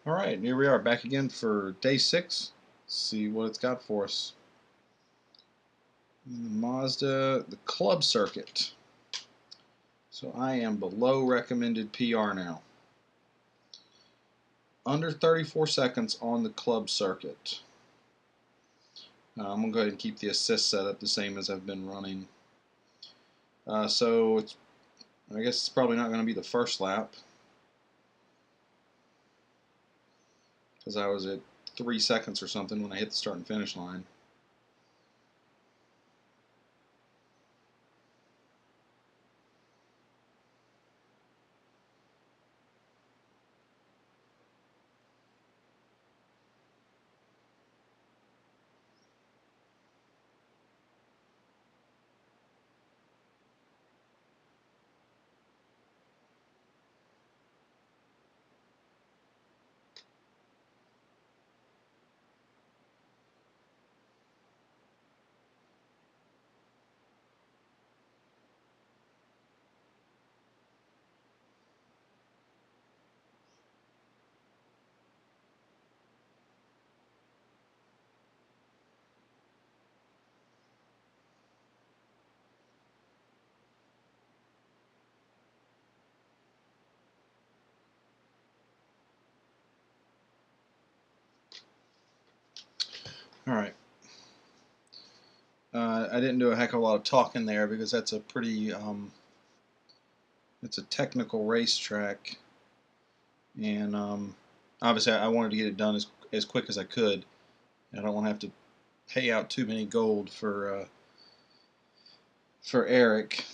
Alright, here we are back again for day 6. Let's see what it's got for us. In the Mazda, the club circuit. So I am below recommended PR now. Under 34 seconds on the club circuit. I'm going to go ahead and keep the assist setup the same as I've been running. So I guess it's probably not going to be the first lap, because I was at 3 seconds or something when I hit the start and finish line. Alright. I didn't do a heck of a lot of talking there because that's a pretty it's a technical racetrack, and obviously I wanted to get it done as quick as I could. I don't want to have to pay out too many gold for Eric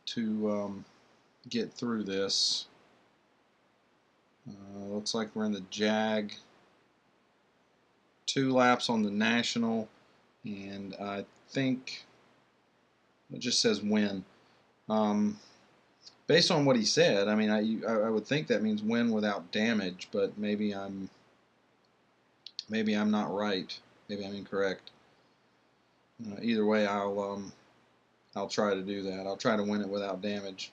to get through this. Looks like we're in the Jag. 2 laps on the National, and I think it just says win. Based on what he said, I mean, I would think that means win without damage, but maybe I'm not right. Maybe I'm incorrect. Either way, I'll try to do that. I'll try to win it without damage.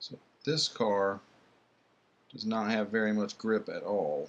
So this car does not have very much grip at all,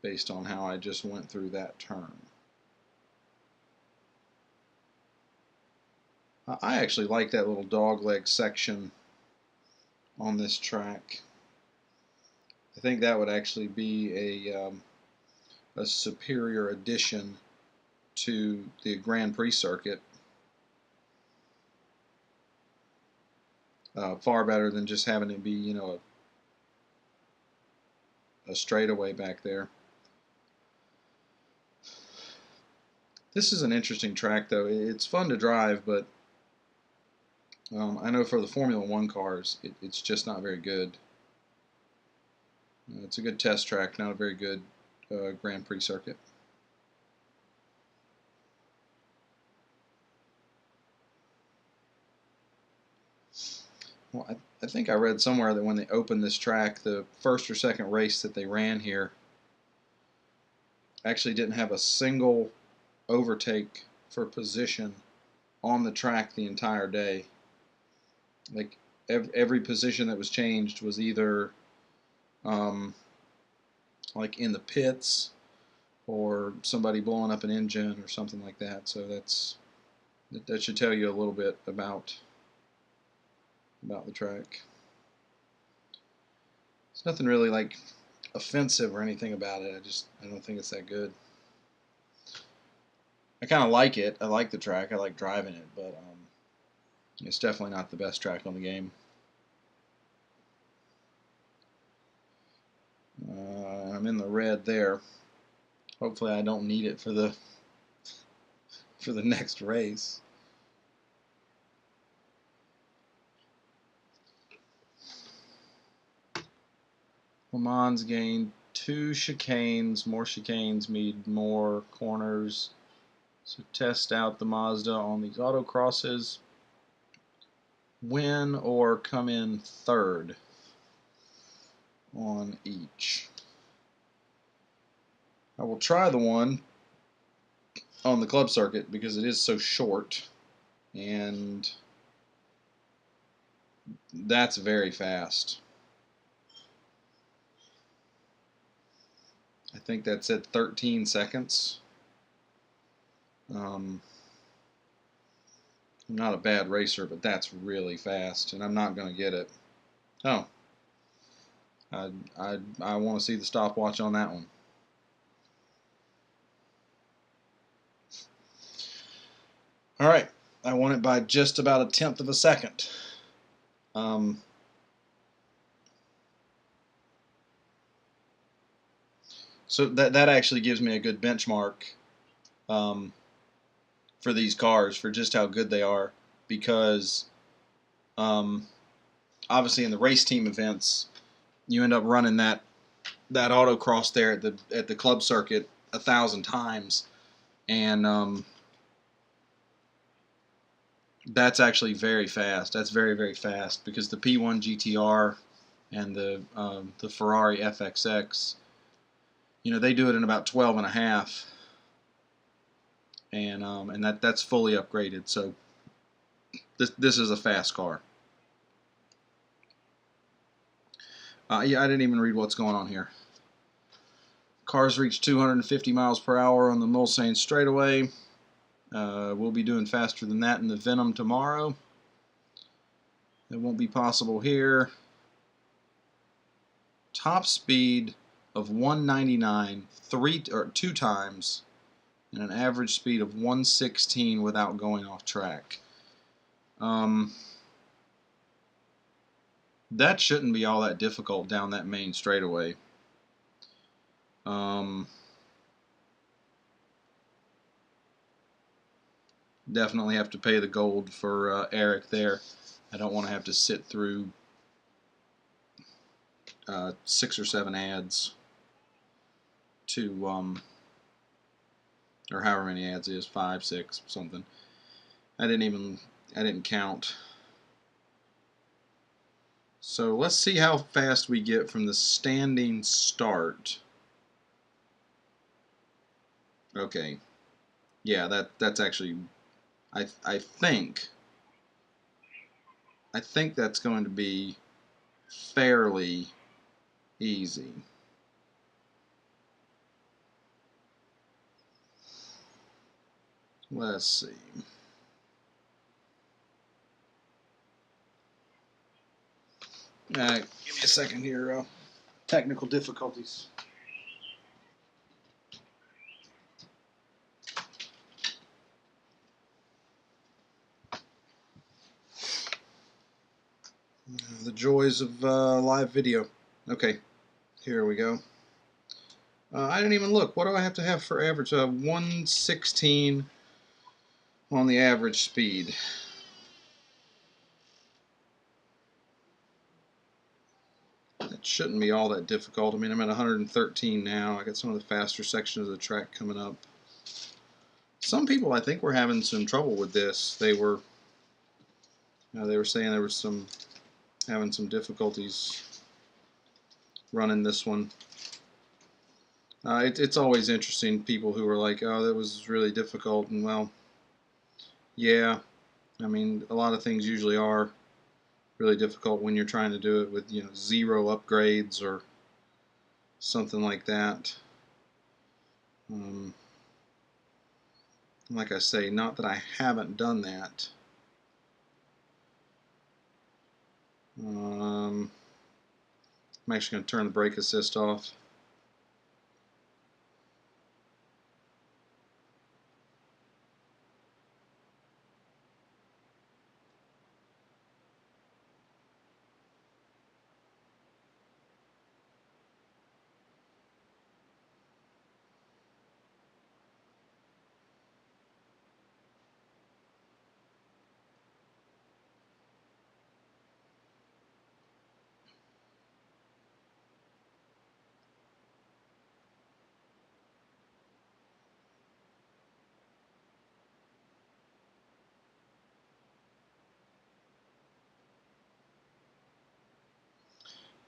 based on how I just went through that turn. I actually like that little dogleg section on this track. I think that would actually be a superior addition to the Grand Prix circuit. Far better than just having it be, you know, a straightaway back there. This is an interesting track, though. It's fun to drive, but I know for the Formula One cars, it's just not very good. It's a good test track, not a very good Grand Prix circuit. Well, I think I read somewhere that when they opened this track, the first or second race that they ran here actually didn't have a single overtake for position on the track the entire day. Like every position that was changed was either like in the pits or somebody blowing up an engine or something like that. So that should tell you a little bit about the track. It's nothing really like offensive or anything about it. I don't think it's that good. I kind of like it. I like the track. I like driving it, but it's definitely not the best track on the game. I'm in the red there. Hopefully, I don't need it for the next race. Le Mans gained 2 chicanes. More chicanes mean more corners. So test out the Mazda on these autocrosses. Win or come in third on each. I will try the one on the club circuit because it is so short, and that's very fast. I think that's at 13 seconds. I'm not a bad racer, but that's really fast, and I'm not going to get it. Oh, I want to see the stopwatch on that one. All right, I won it by just about a tenth of a second. So that actually gives me a good benchmark for these cars, for just how good they are, because obviously in the race team events you end up running that autocross there at the club circuit 1,000 times, and that's actually very fast. That's very, very fast, because the P1 GTR and the Ferrari FXX, they do it in about 12 and a half, and that's fully upgraded. So this is a fast car. Yeah, I didn't even read what's going on here. Cars reach 250 miles per hour on the Mulsanne straightaway. We'll be doing faster than that in the Venom tomorrow. It won't be possible here. Top speed of 199 two times, and an average speed of 116 without going off track. That shouldn't be all that difficult down that main straightaway. Definitely have to pay the gold for Eric there. I don't want to have to sit through 6 or 7 ads to or however many ads it is, 5, 6, something. I didn't count. So let's see how fast we get from the standing start. Okay, yeah, that's actually, I think that's going to be fairly easy. Let's see. Give me a second here. Technical difficulties. The joys of live video. Okay, here we go. I didn't even look. What do I have to have for average? 116 on the average speed. That shouldn't be all that difficult. I mean, I'm at 113 now. I got some of the faster sections of the track coming up. Some people, I think, were having some trouble with this. They were saying there was having some difficulties running this one. It's always interesting, people who are like, oh, that was really difficult. And well, yeah, I mean, a lot of things usually are really difficult when you're trying to do it with 0 upgrades or something like that. Like I say, not that I haven't done that. I'm actually going to turn the brake assist off.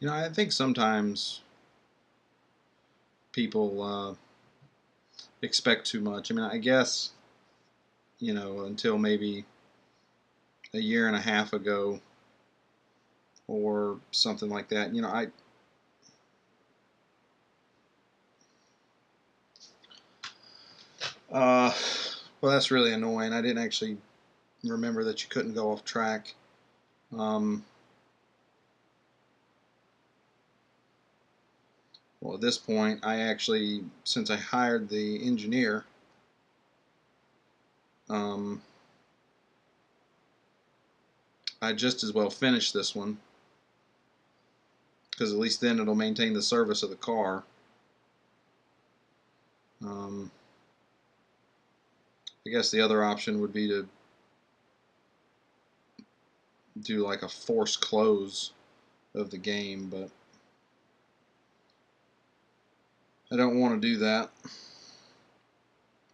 I think sometimes people expect too much. I mean, I guess, you know, until maybe a year and a half ago or something like that, you know, well, that's really annoying. I didn't actually remember that you couldn't go off track. Well, at this point, I actually, since I hired the engineer, I just as well finish this one, because at least then it'll maintain the service of the car. I guess the other option would be to do like a forced close of the game, but I don't want to do that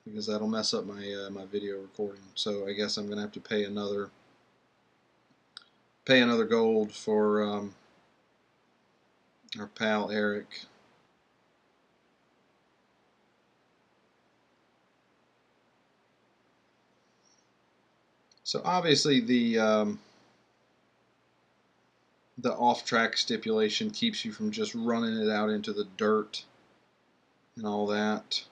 because that'll mess up my my video recording. So I guess I'm gonna have to pay another gold for our pal Eric. So obviously the off-track stipulation keeps you from just running it out into the dirt and all that.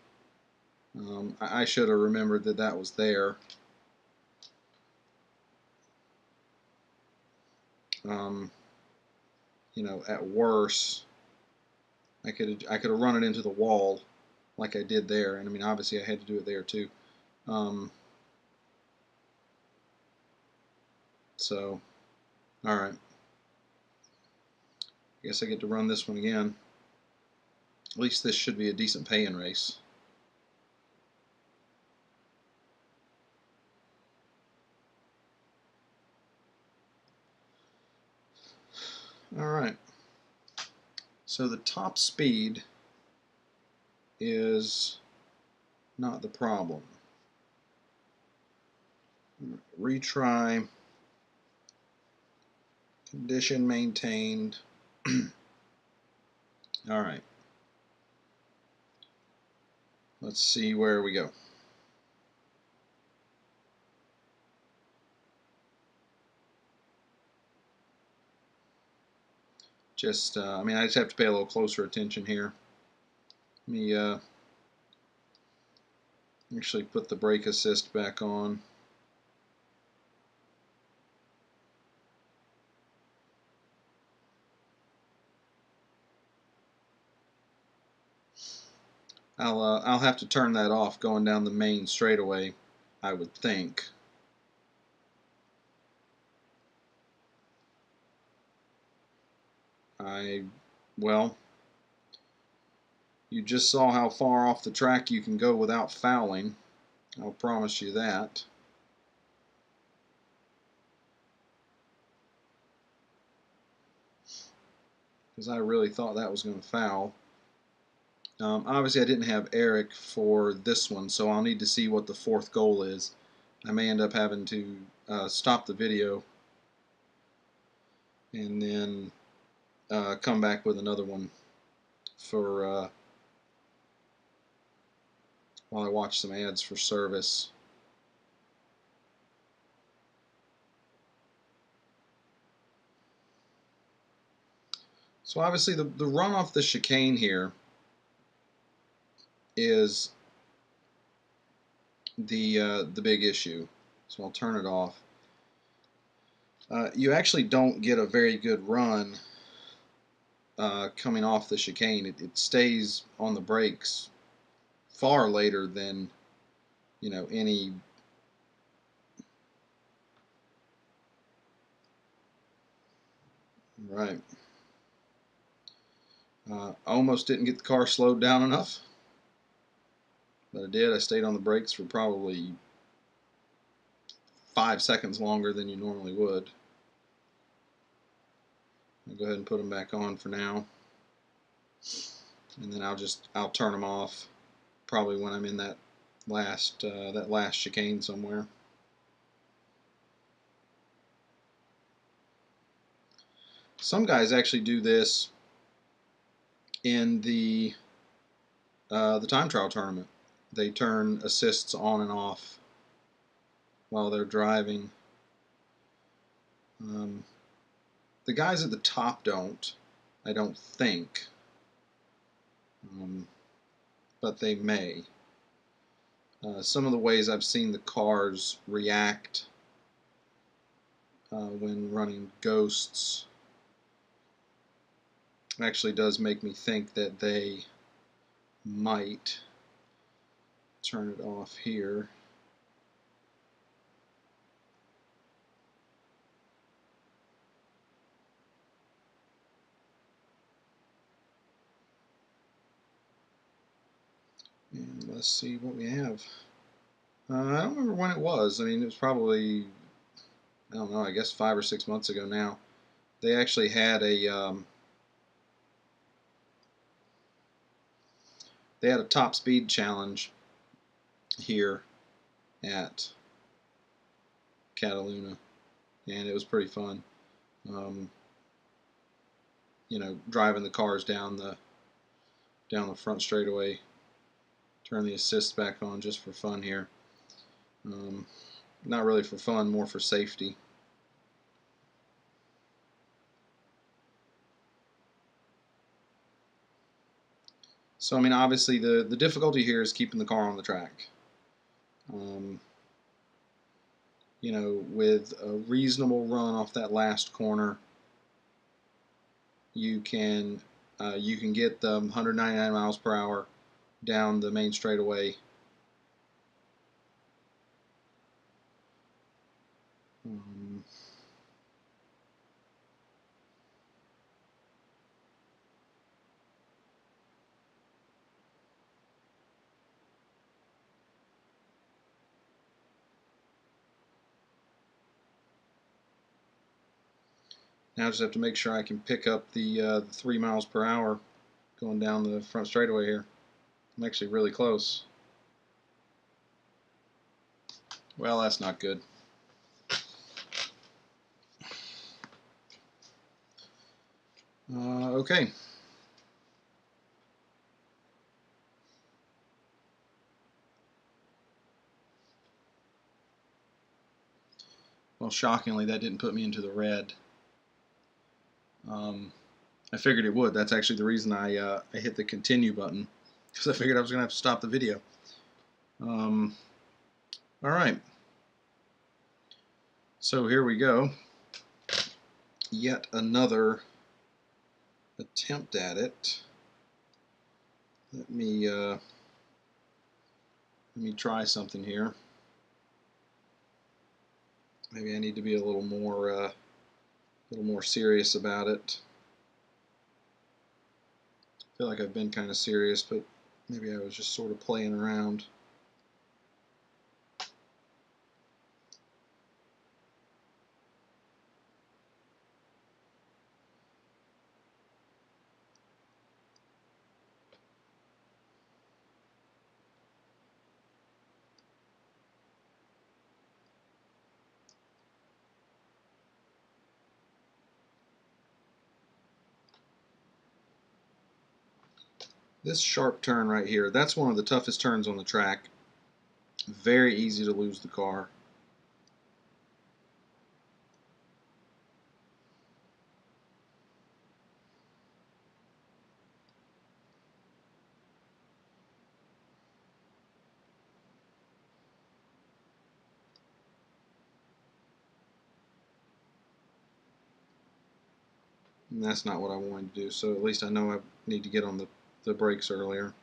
I should have remembered that that was there. You know, at worst, I could have run it into the wall like I did there, and I mean obviously I had to do it there too. So, all right. I guess I get to run this one again. At least this should be a decent pay-in race. All right. So the top speed is not the problem. Retry. Condition maintained. All right. Let's see where we go. Just, I mean, I just have to pay a little closer attention here. Let me actually put the brake assist back on. I'll have to turn that off going down the main straightaway, I would think. Well, you just saw how far off the track you can go without fouling. I'll promise you that. Because I really thought that was going to foul. Obviously, I didn't have Eric for this one, so I'll need to see what the fourth goal is. I may end up having to stop the video and then come back with another one for while I watch some ads for service. So obviously the run off the chicane here is the big issue. So I'll turn it off. You actually don't get a very good run coming off the chicane. It stays on the brakes far later than, you know, any right. Almost didn't get the car slowed down enough, but I did. I stayed on the brakes for probably 5 seconds longer than you normally would. I'll go ahead and put them back on for now, and then I'll turn them off probably when I'm in that last chicane somewhere. Some guys actually do this in the time trial tournament. they turn assists on and off while they're driving. The guys at the top don't, I don't think, but they may. Some of the ways I've seen the cars react when running ghosts actually does make me think that they might turn it off here. And let's see what we have. I don't remember when it was. I mean, it was probably, I don't know, I guess 5 or 6 months ago now. They actually had a top speed challenge here at Cataluna, and it was pretty fun. You know, driving the cars down the front straightaway, turn the assist back on just for fun here. Not really for fun, more for safety. So, I mean, obviously the difficulty here is keeping the car on the track. You know, with a reasonable run off that last corner, you can get the 199 miles per hour down the main straightaway. Now I just have to make sure I can pick up the 3 miles per hour going down the front straightaway here. I'm actually really close. Well, that's not good. Okay. Well, shockingly, that didn't put me into the red. I figured it would. That's actually the reason I hit the continue button, because I figured I was going to have to stop the video. All right. So here we go. Yet another attempt at it. Let me try something here. Maybe I need to be a little more serious about it. I feel like I've been kind of serious, but maybe I was just sort of playing around. This sharp turn right here, that's one of the toughest turns on the track. Very easy to lose the car. And that's not what I wanted to do, so at least I know I need to get on the brakes earlier.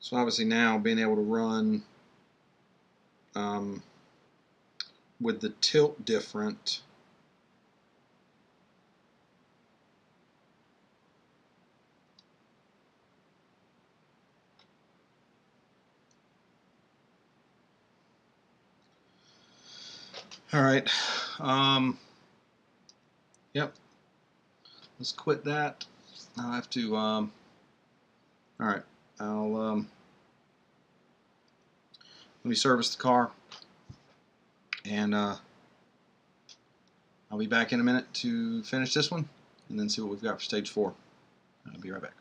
So obviously now being able to run with the tilt different, all right. Yep. Let's quit that. I'll have to. All right. I'll let me service the car, and I'll be back in a minute to finish this one and then see what we've got for stage 4. I'll be right back.